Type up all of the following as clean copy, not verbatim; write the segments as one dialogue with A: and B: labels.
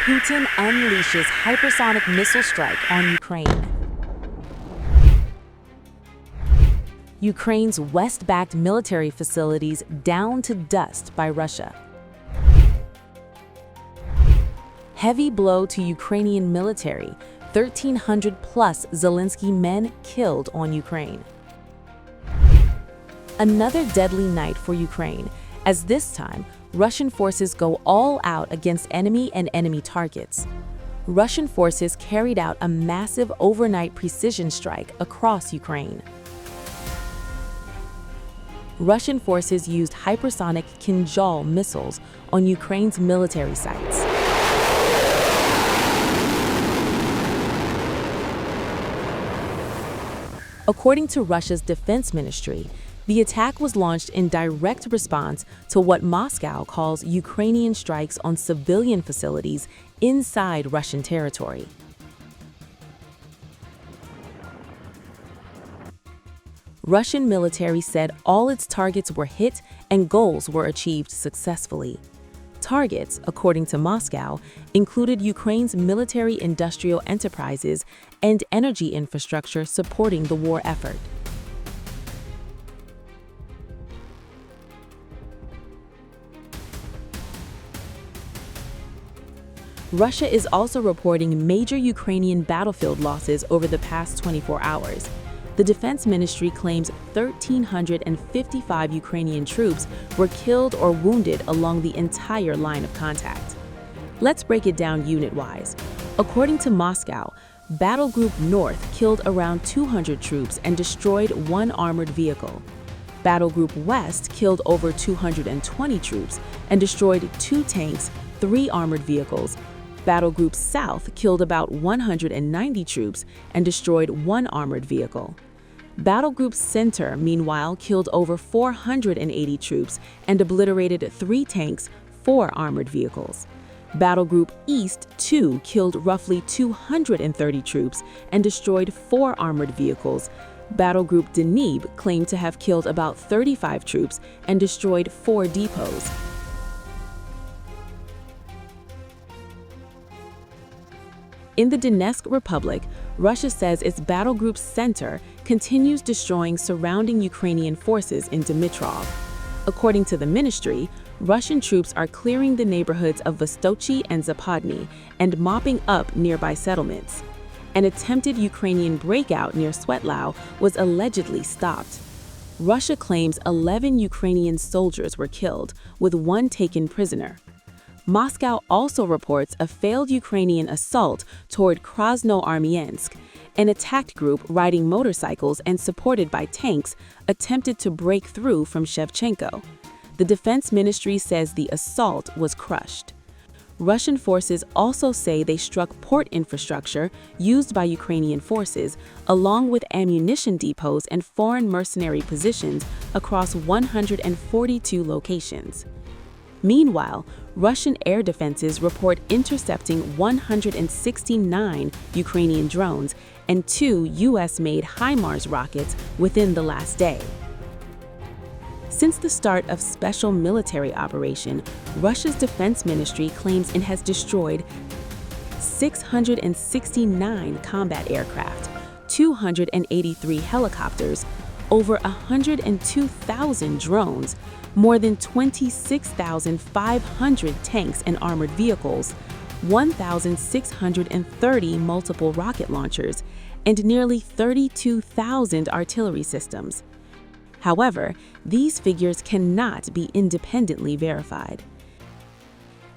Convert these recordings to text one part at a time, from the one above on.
A: Putin unleashes hypersonic missile strike on Ukraine. Ukraine's West-backed military facilities down to dust by Russia. Heavy blow to Ukrainian military, 1,300 plus Zelensky men killed on Ukraine. Another deadly night for Ukraine, as this time, Russian forces go all out against enemy and enemy targets. Russian forces carried out a massive overnight precision strike across Ukraine. Russian forces used hypersonic Kinzhal missiles on Ukraine's military sites. According to Russia's defense ministry, the attack was launched in direct response to what Moscow calls Ukrainian strikes on civilian facilities inside Russian territory. Russian military said all its targets were hit and goals were achieved successfully. Targets, according to Moscow, included Ukraine's military-industrial enterprises and energy infrastructure supporting the war effort. Russia is also reporting major Ukrainian battlefield losses over the past 24 hours. The Defense Ministry claims 1,355 Ukrainian troops were killed or wounded along the entire line of contact. Let's break it down unit-wise. According to Moscow, Battle Group North killed around 200 troops and destroyed one armored vehicle. Battle Group West killed over 220 troops and destroyed 2 tanks, 3 armored vehicles. Battle Group South killed about 190 troops and destroyed 1 armored vehicle. Battle Group Center, meanwhile, killed over 480 troops and obliterated 3 tanks, 4 armored vehicles. Battle Group East, too, killed roughly 230 troops and destroyed 4 armored vehicles. Battle Group Donetsk claimed to have killed about 35 troops and destroyed 4 depots. In the Donetsk Republic, Russia says its Battle Group Center continues destroying surrounding Ukrainian forces in Dmitrov. According to the ministry, Russian troops are clearing the neighborhoods of Vostochi and Zapadny and mopping up nearby settlements. An attempted Ukrainian breakout near Svetlau was allegedly stopped. Russia claims 11 Ukrainian soldiers were killed, with 1 taken prisoner. Moscow also reports a failed Ukrainian assault toward Krasnoarmeysk. An attacked group riding motorcycles and supported by tanks attempted to break through from Shevchenko. The defense ministry says the assault was crushed. Russian forces also say they struck port infrastructure used by Ukrainian forces, along with ammunition depots and foreign mercenary positions across 142 locations. Meanwhile, Russian air defenses report intercepting 169 Ukrainian drones and 2 US-made HIMARS rockets within the last day. Since the start of special military operation, Russia's defense ministry claims it has destroyed 669 combat aircraft, 283 helicopters, over 102,000 drones, more than 26,500 tanks and armored vehicles, 1,630 multiple rocket launchers, and nearly 32,000 artillery systems. However, these figures cannot be independently verified.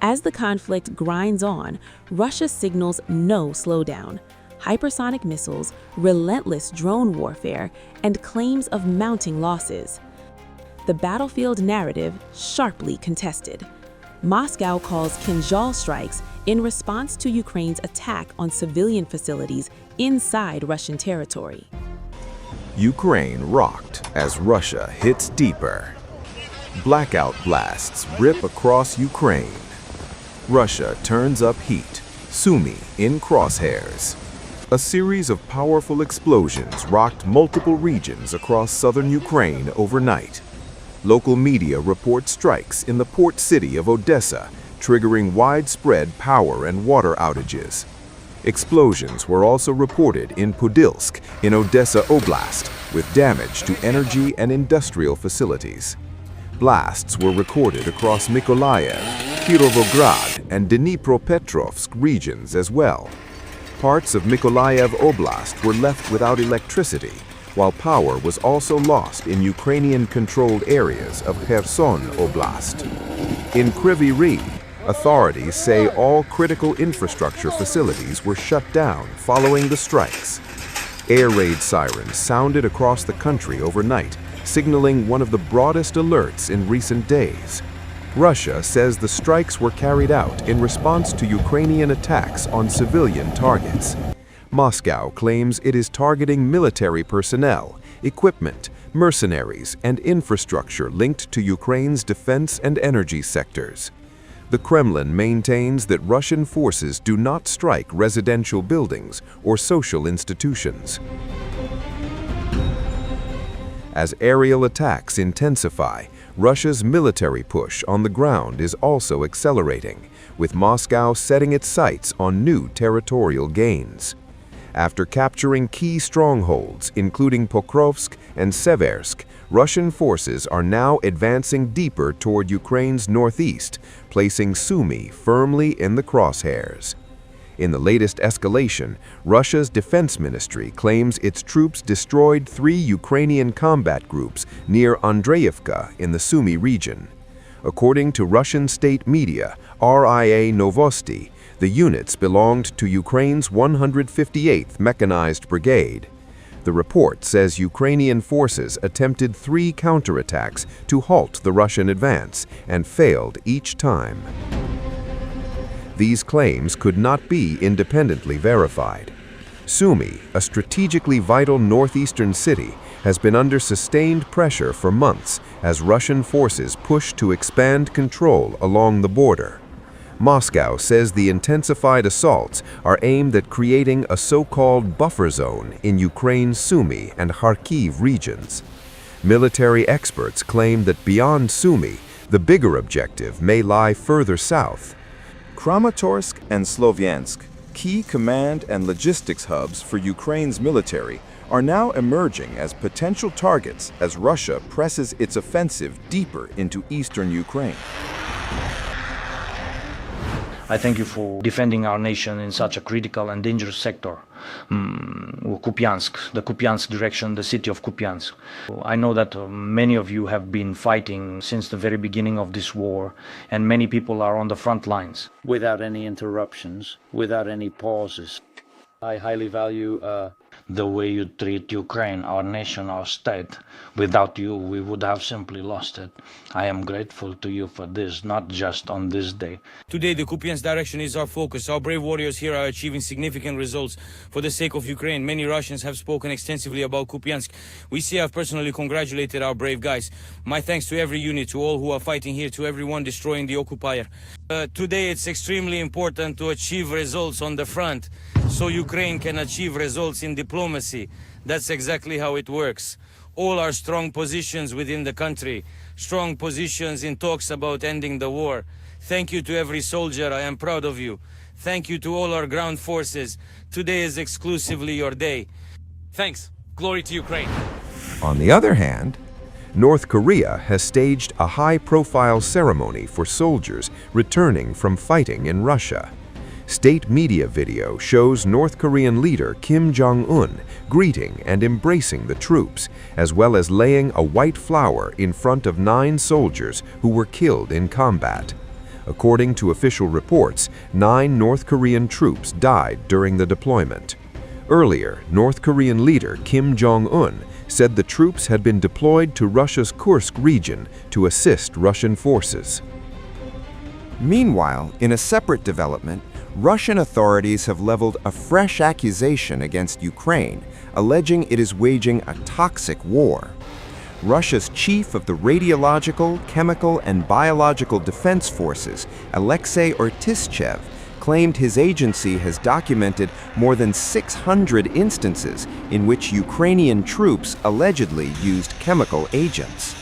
A: As the conflict grinds on, Russia signals no slowdown. Hypersonic missiles, relentless drone warfare, and claims of mounting losses. The battlefield narrative sharply contested. Moscow calls Kinzhal strikes in response to Ukraine's attack on civilian facilities inside Russian territory.
B: Ukraine rocked as Russia hits deeper. Blackout blasts rip across Ukraine. Russia turns up heat, Sumy in crosshairs. A series of powerful explosions rocked multiple regions across southern Ukraine overnight. Local media report strikes in the port city of Odessa triggering widespread power and water outages. Explosions were also reported in Podilsk in Odessa Oblast, with damage to energy and industrial facilities. Blasts were recorded across Mykolaiv, Kirovograd, and Dnipropetrovsk regions as well. Parts of Mykolaiv Oblast were left without electricity, while power was also lost in Ukrainian-controlled areas of Kherson Oblast. In Kryvyi Rih, authorities say all critical infrastructure facilities were shut down following the strikes. Air raid sirens sounded across the country overnight, signaling one of the broadest alerts in recent days. Russia says the strikes were carried out in response to Ukrainian attacks on civilian targets. Moscow claims it is targeting military personnel, equipment, mercenaries, and infrastructure linked to Ukraine's defense and energy sectors. The Kremlin maintains that Russian forces do not strike residential buildings or social institutions. As aerial attacks intensify, Russia's military push on the ground is also accelerating, with Moscow setting its sights on new territorial gains. After capturing key strongholds, including Pokrovsk and Seversk, Russian forces are now advancing deeper toward Ukraine's northeast, placing Sumy firmly in the crosshairs. In the latest escalation, Russia's defense ministry claims its troops destroyed 3 Ukrainian combat groups near Andreevka in the Sumy region. According to Russian state media, RIA Novosti, the units belonged to Ukraine's 158th Mechanized Brigade. The report says Ukrainian forces attempted 3 counterattacks to halt the Russian advance and failed each time. These claims could not be independently verified. Sumy, a strategically vital northeastern city, has been under sustained pressure for months as Russian forces push to expand control along the border. Moscow says the intensified assaults are aimed at creating a so-called buffer zone in Ukraine's Sumy and Kharkiv regions. Military experts claim that beyond Sumy, the bigger objective may lie further south.
C: Kramatorsk and Slovyansk, key command and logistics hubs for Ukraine's military, are now emerging as potential targets as Russia presses its offensive deeper into eastern Ukraine.
D: I thank you for defending our nation in such a critical and dangerous sector. Kupiansk, the Kupiansk direction, the city of Kupiansk. I know that many of you have been fighting since the very beginning of this war, and many people are on the front lines.
E: Without any interruptions, without any pauses. I highly value
D: The way you treat Ukraine, our nation, our state. Without you, we would have simply lost it. I am grateful to you for this, not just on this day.
F: Today, the Kupiansk direction is our focus. Our brave warriors here are achieving significant results for the sake of Ukraine. Many Russians have spoken extensively about Kupiansk. We have personally congratulated our brave guys. My thanks to every unit, to all who are fighting here, to everyone destroying the occupier. Today, it's extremely important to achieve results on the front, so Ukraine can achieve results in diplomacy. That's exactly how it works. All our strong positions within the country, strong positions in talks about ending the war. Thank you to every soldier. I am proud of you. Thank you to all our ground forces. Today is exclusively your day. Thanks. Glory to Ukraine.
B: On the other hand, North Korea has staged a high-profile ceremony for soldiers returning from fighting in Russia. State media video shows North Korean leader Kim Jong-un greeting and embracing the troops, as well as laying a white flower in front of 9 soldiers who were killed in combat. According to official reports, 9 North Korean troops died during the deployment. Earlier, North Korean leader Kim Jong-un said the troops had been deployed to Russia's Kursk region to assist Russian forces.
G: Meanwhile, in a separate development, Russian authorities have leveled a fresh accusation against Ukraine, alleging it is waging a toxic war. Russia's chief of the Radiological, Chemical, and Biological Defense Forces, Alexei Ortischev, claimed his agency has documented more than 600 instances in which Ukrainian troops allegedly used chemical agents.